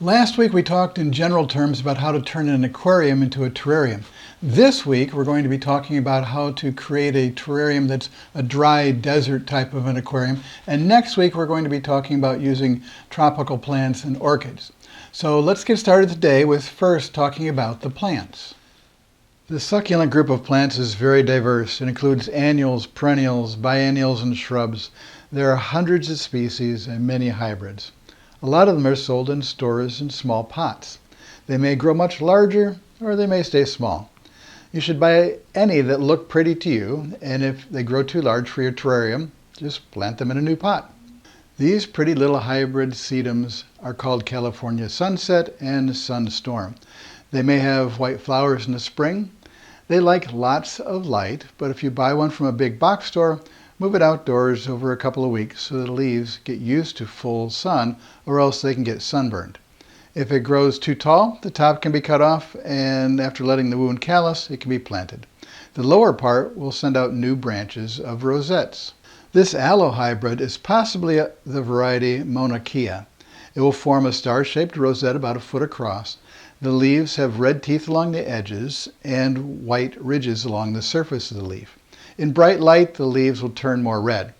Last week we talked in general terms about how to turn an aquarium into a terrarium. This week we're going to be talking about how to create a terrarium that's a dry desert type of an aquarium. And next week we're going to be talking about using tropical plants and orchids. So let's get started today with first talking about the plants. The succulent group of plants is very diverse. It includes annuals, perennials, biennials, and shrubs. There are hundreds of species and many hybrids. A lot of them are sold in stores in small pots. They may grow much larger or they may stay small. You should buy any that look pretty to you, and if they grow too large for your terrarium, just plant them in a new pot. These pretty little hybrid sedums are called California Sunset and Sunstorm. They may have white flowers in the spring. They like lots of light, but if you buy one from a big box store, move it outdoors over a couple of weeks so the leaves get used to full sun, or else they can get sunburned. If it grows too tall, the top can be cut off, and after letting the wound callus, it can be planted. The lower part will send out new branches of rosettes. This aloe hybrid is possibly the variety Monarchia. It will form a star-shaped rosette about a foot across. The leaves have red teeth along the edges and white ridges along the surface of the leaf. In bright light, the leaves will turn more red.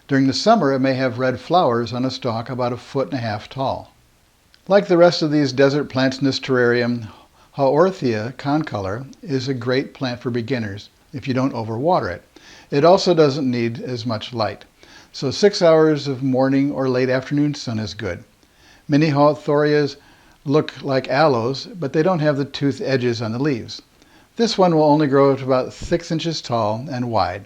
During the summer, it may have red flowers on a stalk about a foot and a half tall. Like the rest of these desert plants in this terrarium, Haworthia concolor is a great plant for beginners if you don't overwater it. It also doesn't need as much light, so 6 hours of morning or late afternoon sun is good. Many Haworthias look like aloes, but they don't have the toothed edges on the leaves. This one will only grow to about 6 inches tall and wide.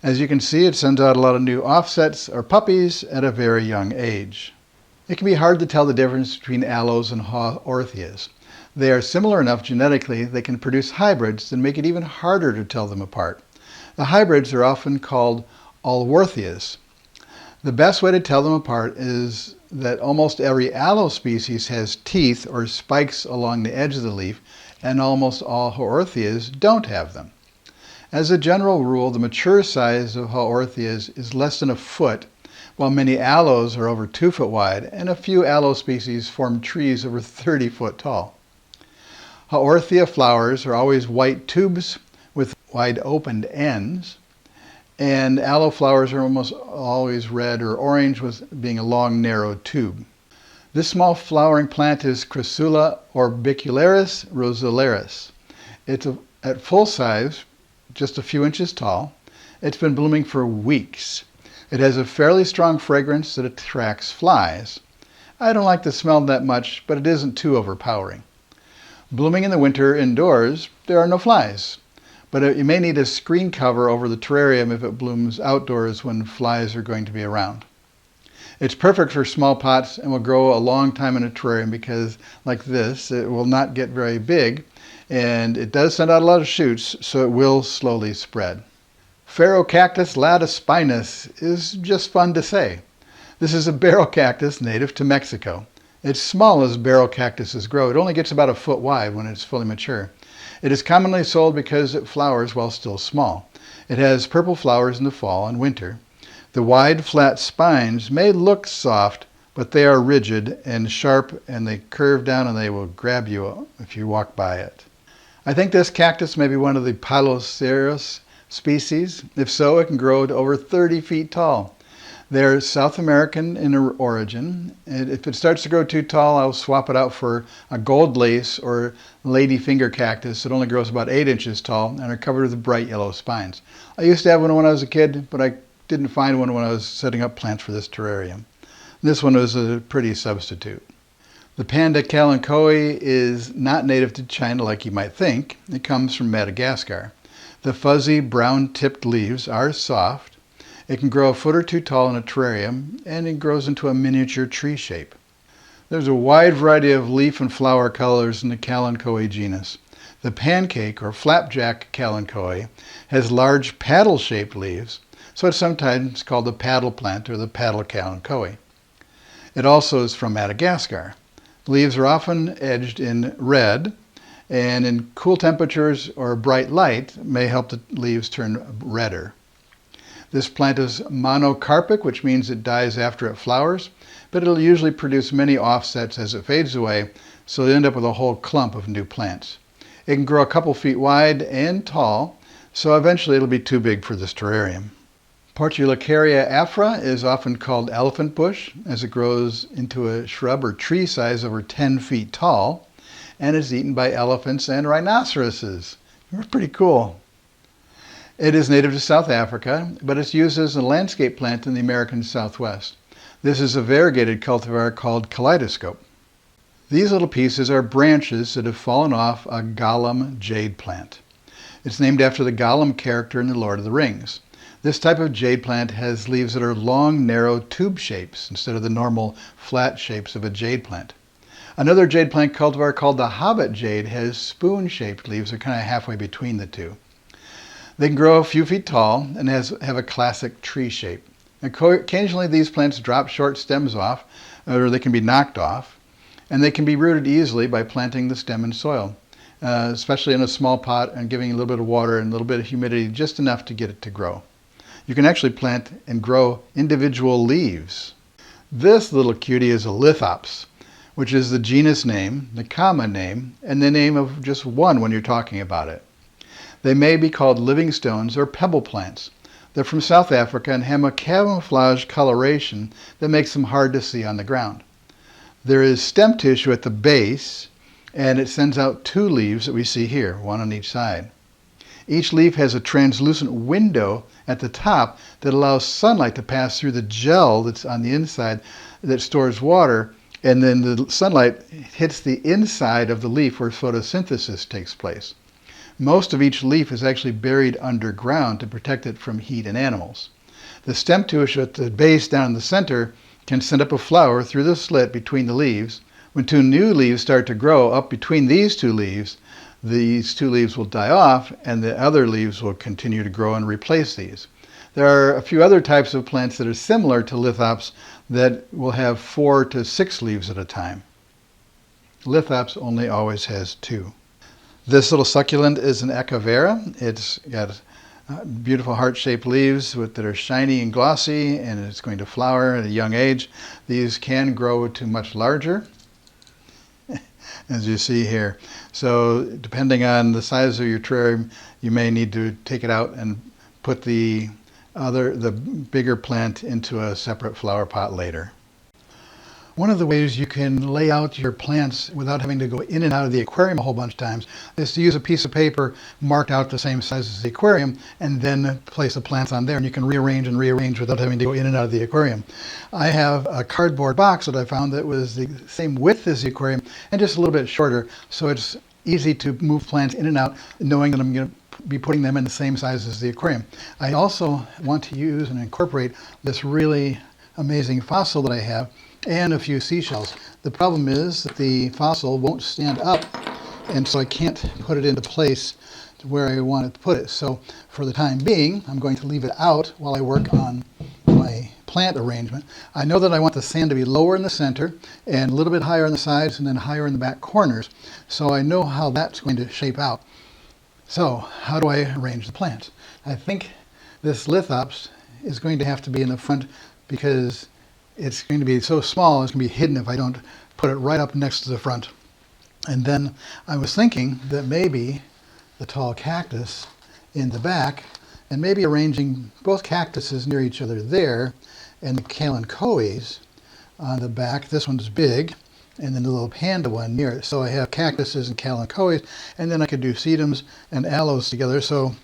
As you can see, it sends out a lot of new offsets or puppies at a very young age. It can be hard to tell the difference between aloes and Haworthias. They are similar enough genetically they can produce hybrids that make it even harder to tell them apart. The hybrids are often called Allworthias. The best way to tell them apart is that almost every aloe species has teeth or spikes along the edge of the leaf, and almost all Haworthias don't have them. As a general rule, the mature size of Haworthias is less than a foot, while many aloes are over 2 foot wide, and a few aloe species form trees over 30 foot tall. Haworthia flowers are always white tubes with wide opened ends, and aloe flowers are almost always red or orange with being a long narrow tube. This small flowering plant is Crassula orbicularis rosularis. It's at full size, just a few inches tall. It's been blooming for weeks. It has a fairly strong fragrance that attracts flies. I don't like the smell that much, but it isn't too overpowering. Blooming in the winter indoors, there are no flies. But you may need a screen cover over the terrarium if it blooms outdoors when flies are going to be around. It's perfect for small pots and will grow a long time in a terrarium because, like this, it will not get very big, and it does send out a lot of shoots, so it will slowly spread. Cactus latispinus is just fun to say. This is a barrel cactus native to Mexico. It's small as barrel cactuses grow. It only gets about a foot wide when it's fully mature. It is commonly sold because it flowers while still small. It has purple flowers in the fall and winter. The wide, flat spines may look soft, but they are rigid and sharp, and they curve down and they will grab you if you walk by it. I think this cactus may be one of the Pilocereus species. If so, it can grow to over 30 feet tall. They're South American in origin, and if it starts to grow too tall, I'll swap it out for a gold lace or ladyfinger cactus that only grows about 8 inches tall and are covered with bright yellow spines. I used to have one when I was a kid, but I didn't find one when I was setting up plants for this terrarium. This one was a pretty substitute. The Panda kalanchoe is not native to China like you might think. It comes from Madagascar. The fuzzy brown-tipped leaves are soft. It can grow a foot or two tall in a terrarium, and it grows into a miniature tree shape. There's a wide variety of leaf and flower colors in the kalanchoe genus. The pancake or flapjack kalanchoe has large paddle-shaped leaves, so it's sometimes called the paddle plant or the paddle kalanchoe. It also is from Madagascar. Leaves are often edged in red, and in cool temperatures or bright light may help the leaves turn redder. This plant is monocarpic, which means it dies after it flowers. but it'll usually produce many offsets as it fades away, so you end up with a whole clump of new plants. It can grow a couple feet wide and tall, so eventually it'll be too big for this terrarium. Portulacaria afra is often called elephant bush, as it grows into a shrub or tree size over 10 feet tall, and is eaten by elephants and rhinoceroses. It's pretty cool. It is native to South Africa, but it's used as a landscape plant in the American Southwest. This is a variegated cultivar called kaleidoscope. These little pieces are branches that have fallen off a Gollum jade plant. It's named after the Gollum character in The Lord of the Rings. This type of jade plant has leaves that are long, narrow tube shapes instead of the normal flat shapes of a jade plant. Another jade plant cultivar called the Hobbit jade has spoon-shaped leaves that are kind of halfway between the two. They can grow a few feet tall and have a classic tree shape. Occasionally these plants drop short stems off, or they can be knocked off, and they can be rooted easily by planting the stem in soil, especially in a small pot and giving a little bit of water and a little bit of humidity, just enough to get it to grow. You can actually plant and grow individual leaves. This little cutie is a Lithops, which is the genus name, the common name, and the name of just one when you're talking about it. They may be called living stones or pebble plants. They're from South Africa and have a camouflage coloration that makes them hard to see on the ground. There is stem tissue at the base, and it sends out two leaves that we see here, one on each side. Each leaf has a translucent window at the top that allows sunlight to pass through the gel that's on the inside that stores water, and then the sunlight hits the inside of the leaf where photosynthesis takes place. Most of each leaf is actually buried underground to protect it from heat and animals. The stem tissue at the base down in the center can send up a flower through the slit between the leaves. When two new leaves start to grow up between these two leaves will die off and the other leaves will continue to grow and replace these. There are a few other types of plants that are similar to Lithops that will have 4 to 6 leaves at a time. Lithops only always has 2. This little succulent is an aloe vera. It's got beautiful heart-shaped leaves that are shiny and glossy, and it's going to flower at a young age. These can grow to much larger, as you see here. So depending on the size of your terrarium, you may need to take it out and put the bigger plant into a separate flower pot later. One of the ways you can lay out your plants without having to go in and out of the aquarium a whole bunch of times is to use a piece of paper marked out the same size as the aquarium and then place the plants on there, and you can rearrange and rearrange without having to go in and out of the aquarium. I have a cardboard box that I found that was the same width as the aquarium and just a little bit shorter, so it's easy to move plants in and out knowing that I'm going to be putting them in the same size as the aquarium. I also want to use and incorporate this really amazing fossil that I have and a few seashells. The problem is that the fossil won't stand up, and so I can't put it into place to where I want it to put it. So for the time being, I'm going to leave it out while I work on my plant arrangement. I know that I want the sand to be lower in the center and a little bit higher on the sides and then higher in the back corners. So I know how that's going to shape out. So how do I arrange the plants? I think this Lithops is going to have to be in the front because it's going to be so small it's going to be hidden if I don't put it right up next to the front. And then I was thinking that maybe the tall cactus in the back, and maybe arranging both cactuses near each other there, and the kalanchoes on the back. This one's big, and then the little panda one near it. So I have cactuses and kalanchoes, and then I could do sedums and aloes together. So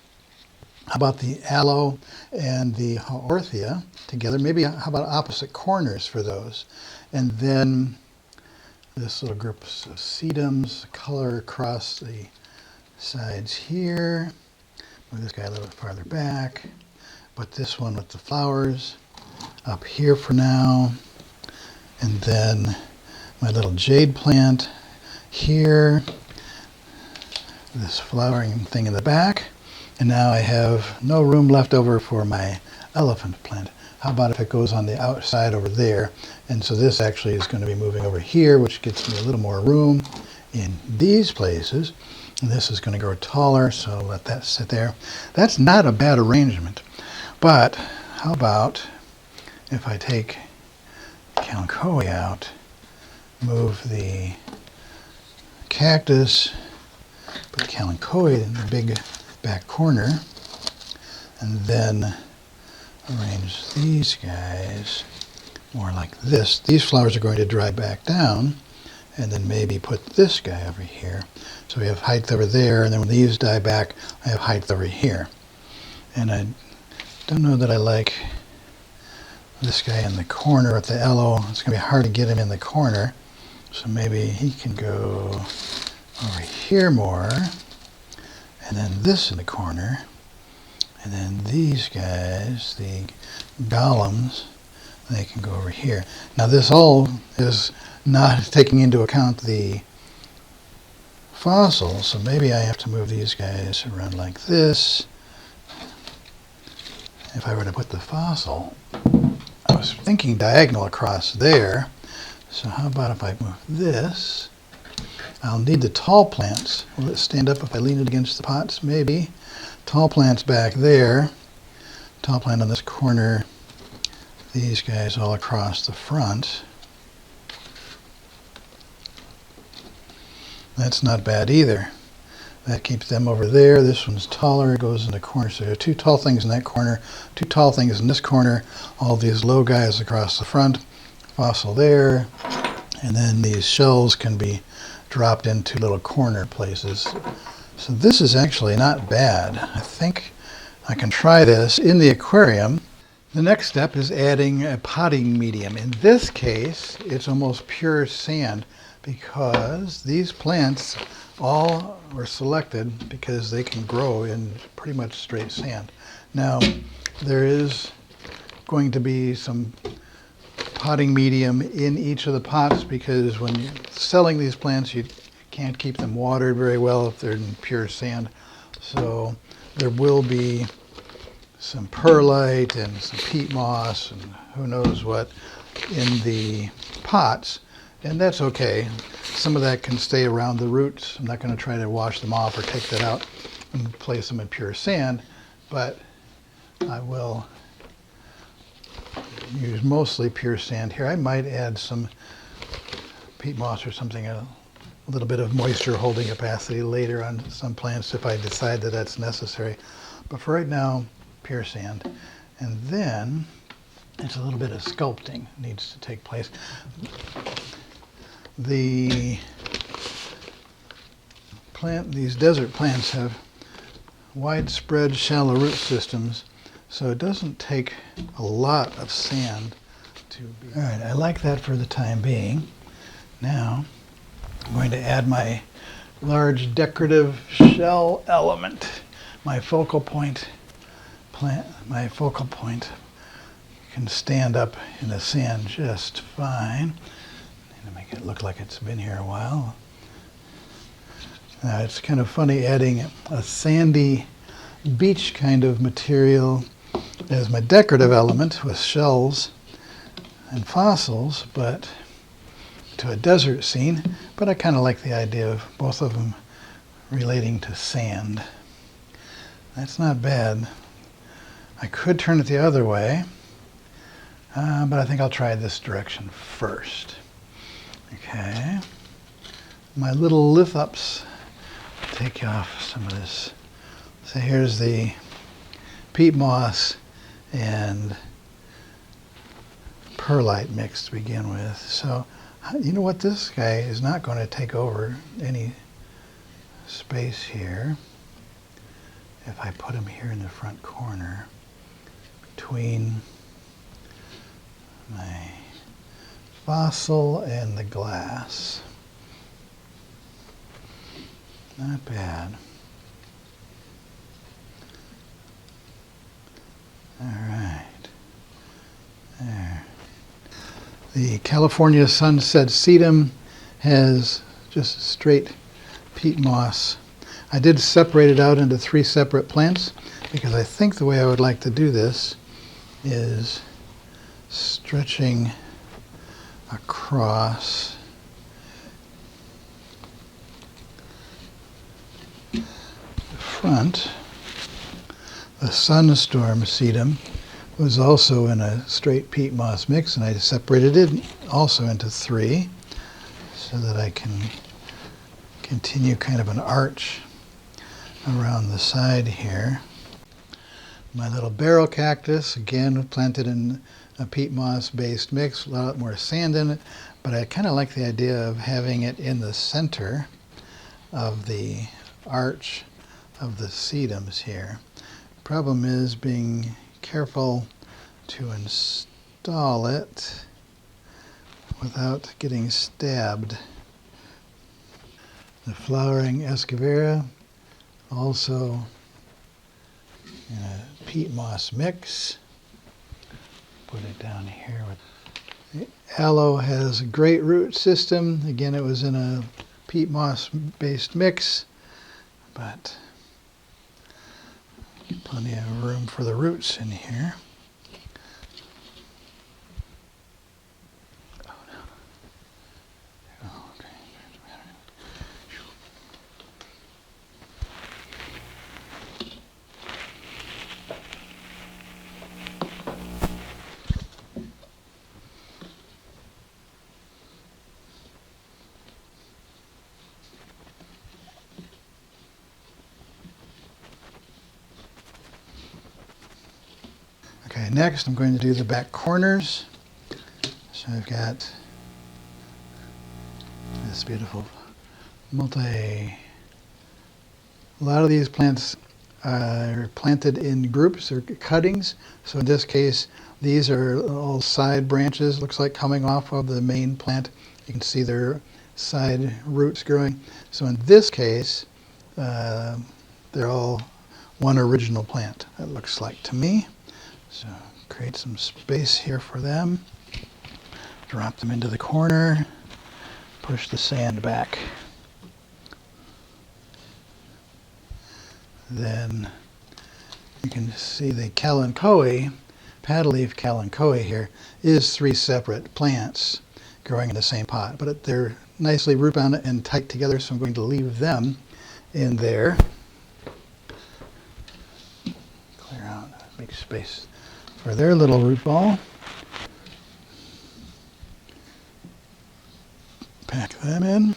how about the aloe and the haorthia together? Maybe how about opposite corners for those? And then this little group of sedums, color across the sides here. Move this guy a little farther back. Put this one with the flowers up here for now. And then my little jade plant here. This flowering thing in the back. And now I have no room left over for my elephant plant. How about if it goes on the outside over there? And so this actually is going to be moving over here, which gets me a little more room in these places. And this is going to grow taller, so I'll let that sit there. That's not a bad arrangement. But how about if I take Kalanchoe out, move the cactus, put the Kalanchoe in the big back corner, and then arrange these guys more like this. These flowers are going to dry back down, and then maybe put this guy over here. So we have height over there, and then when these die back, I have height over here. And I don't know that I like this guy in the corner with the aloe. It's going to be hard to get him in the corner. So maybe he can go over here more, and then this in the corner, and then these guys, the golems, they can go over here. Now this all is not taking into account the fossils, so maybe I have to move these guys around like this. If I were to put the fossil, I was thinking diagonal across there, so how about if I move this? I'll need the tall plants. Will it stand up if I lean it against the pots? Maybe. Tall plants back there. Tall plant on this corner. These guys all across the front. That's not bad either. That keeps them over there. This one's taller, it goes in the corner. So there are two tall things in that corner, two tall things in this corner, all these low guys across the front, fossil there, and then these shells can be dropped into little corner places. So this is actually not bad. I think I can try this in the aquarium. The next step is adding a potting medium. In this case, it's almost pure sand because these plants all were selected because they can grow in pretty much straight sand. Now, there is going to be some potting medium in each of the pots because when you're selling these plants, you can't keep them watered very well if they're in pure sand. So there will be some perlite and some peat moss and who knows what in the pots, and that's okay. Some of that can stay around the roots. I'm not going to try to wash them off or take that out and place them in pure sand, but I will use mostly pure sand here. I might add some peat moss or something, a little bit of moisture holding capacity later on some plants if I decide that that's necessary. But for right now, pure sand. And then it's a little bit of sculpting needs to take place. These desert plants have widespread shallow root systems, so it doesn't take a lot of sand to be. All right, I like that for the time being. Now I'm going to add my large decorative shell element, my focal point plant. My focal point can stand up in the sand just fine. To make it look like it's been here a while. Now it's kind of funny adding a sandy beach kind of material as my decorative element with shells and fossils, but to a desert scene. But I kind of like the idea of both of them relating to sand. That's not bad. I could turn it the other way, but I think I'll try this direction first. Okay, my little Lithops, take off some of this. So here's the peat moss and perlite mix to begin with. So you know what, this guy is not going to take over any space here. If I put him here in the front corner between my fossil and the glass. Not bad. All right. There. The California Sunset Sedum has just straight peat moss. I did separate it out into 3 separate plants because I think the way I would like to do this is stretching across the front. The Sunstorm sedum was also in a straight peat moss mix, and I separated it also into 3 so that I can continue kind of an arch around the side here. My little barrel cactus, again planted in a peat moss based mix, a lot more sand in it, but I kind of like the idea of having it in the center of the arch of the sedums here. Problem is being careful to install it without getting stabbed. The flowering escavera, also in a peat moss mix. Put it down here. The aloe has a great root system. Again, it was in a peat moss based mix, but plenty of room for the roots in here. Okay, next I'm going to do the back corners. So I've got this beautiful a lot of these plants are planted in groups or cuttings. So in this case, these are all side branches, looks like coming off of the main plant. You can see their side roots growing. So in this case, they're all one original plant, it looks like to me. So create some space here for them. Drop them into the corner. Push the sand back. Then you can see the kalanchoe, paddle leaf kalanchoe here, is 3 separate plants growing in the same pot. But they're nicely root bound and tight together, so I'm going to leave them in there. Clear out, make space for their little root ball. Pack them in.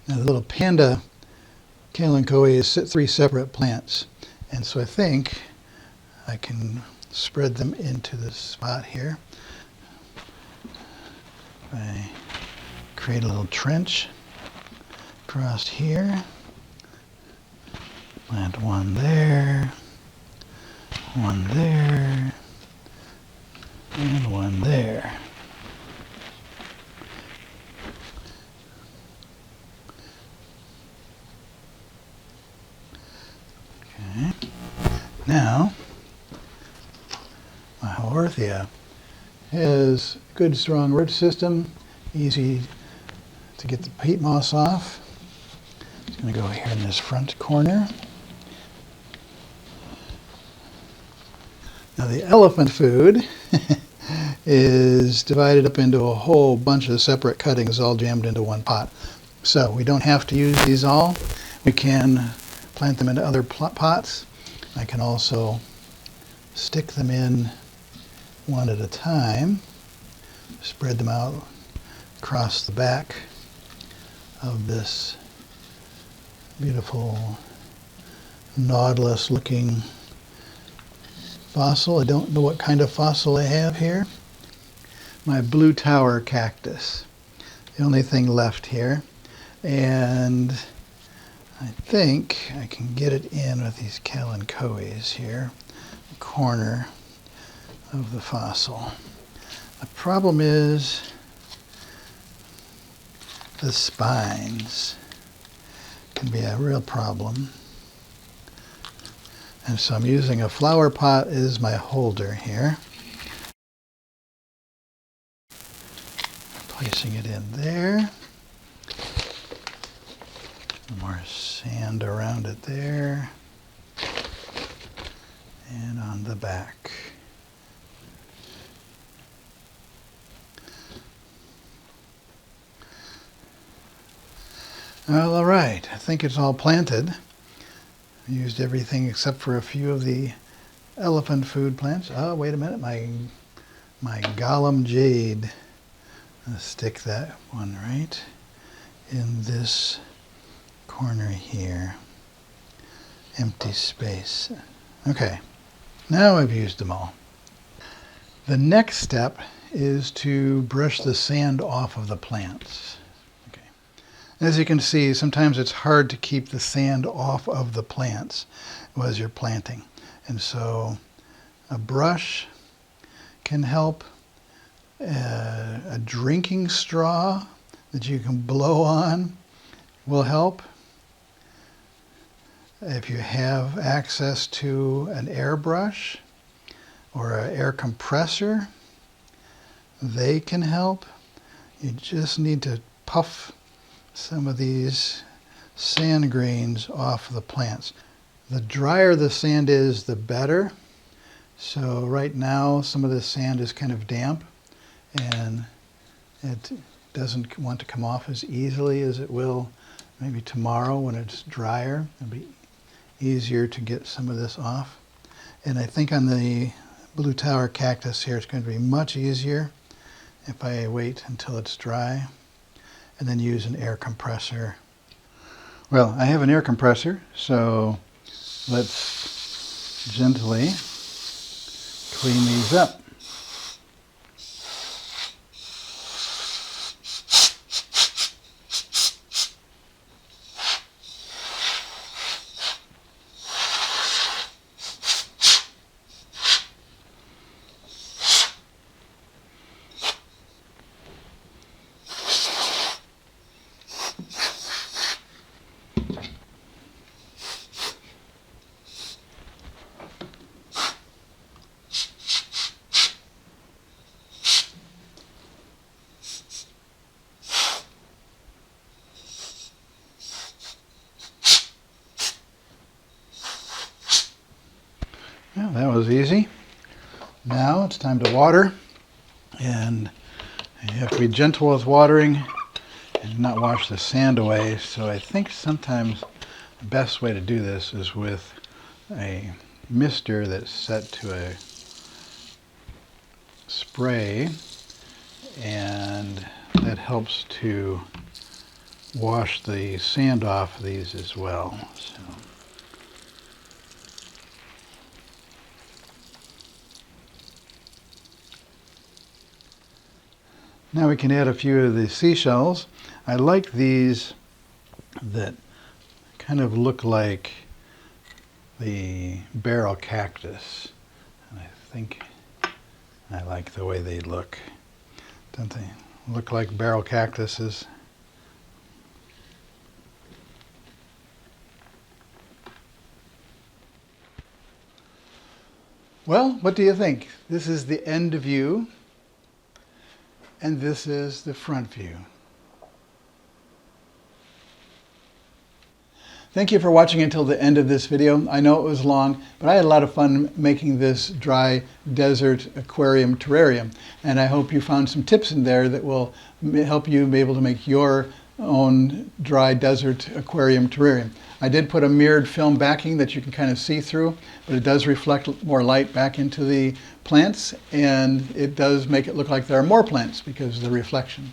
Now the little panda kalanchoe is 3 separate plants, and so I think I can spread them into this spot here. I create a little trench across here. Plant one there, and one there. Okay. Now, my Haworthia has a good strong root system, easy to get the peat moss off. It's going to go here in this front corner. Now the elephant food is divided up into a whole bunch of separate cuttings all jammed into one pot. So we don't have to use these all. We can plant them into other pots. I can also stick them in one at a time, spread them out across the back of this beautiful nautilus looking fossil. I don't know what kind of fossil I have here. My blue tower cactus, the only thing left here. And I think I can get it in with these kalanchoes here, the corner of the fossil. The problem is the spines can be a real problem. And so I'm using a flower pot as my holder here. Placing it in there. More sand around it there. And on the back. Well, all right, I think it's all planted. I used everything except for a few of the elephant food plants. Oh, wait a minute, my golem jade. Let's stick that one right in this corner here. Empty space. Okay, now I've used them all. The next step is to brush the sand off of the plants. Okay. As you can see, sometimes it's hard to keep the sand off of the plants as you're planting. And so a brush can help. A drinking straw that you can blow on will help. If you have access to an airbrush or an air compressor, they can help. You just need to puff some of these sand grains off the plants. The drier the sand is, the better. So right now, some of the sand is kind of damp, and it doesn't want to come off as easily as it will maybe tomorrow when it's drier. It'll be easier to get some of this off. And I think on the blue tower cactus here, it's going to be much easier if I wait until it's dry and then use an air compressor. Well, I have an air compressor, so let's gently clean these up. Well, that was easy. Now it's time to water, and you have to be gentle with watering and not wash the sand away. So I think sometimes the best way to do this is with a mister that's set to a spray, and that helps to wash the sand off these as well. So. Now we can add a few of the seashells. I like these that kind of look like the barrel cactus. And I think I like the way they look. Don't they look like barrel cactuses? Well, what do you think? This is the end view, and this is the front view. Thank you for watching until the end of this video. I know it was long, but I had a lot of fun making this dry desert aquarium terrarium. And I hope you found some tips in there that will help you be able to make your own dry desert aquarium terrarium. I did put a mirrored film backing that you can kind of see through, but it does reflect more light back into the plants, and it does make it look like there are more plants because of the reflection.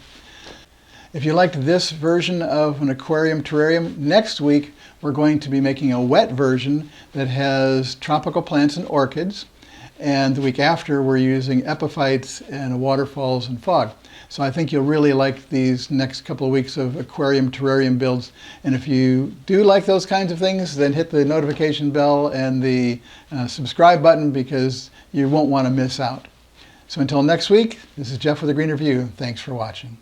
If you liked this version of an aquarium terrarium, next week we're going to be making a wet version that has tropical plants and orchids. And the week after we're using epiphytes and waterfalls and fog. So I think you'll really like these next couple of weeks of aquarium terrarium builds. And if you do like those kinds of things, then hit the notification bell and the subscribe button, because you won't want to miss out. So until next week, this is Jeff with a Greener View. Thanks for watching.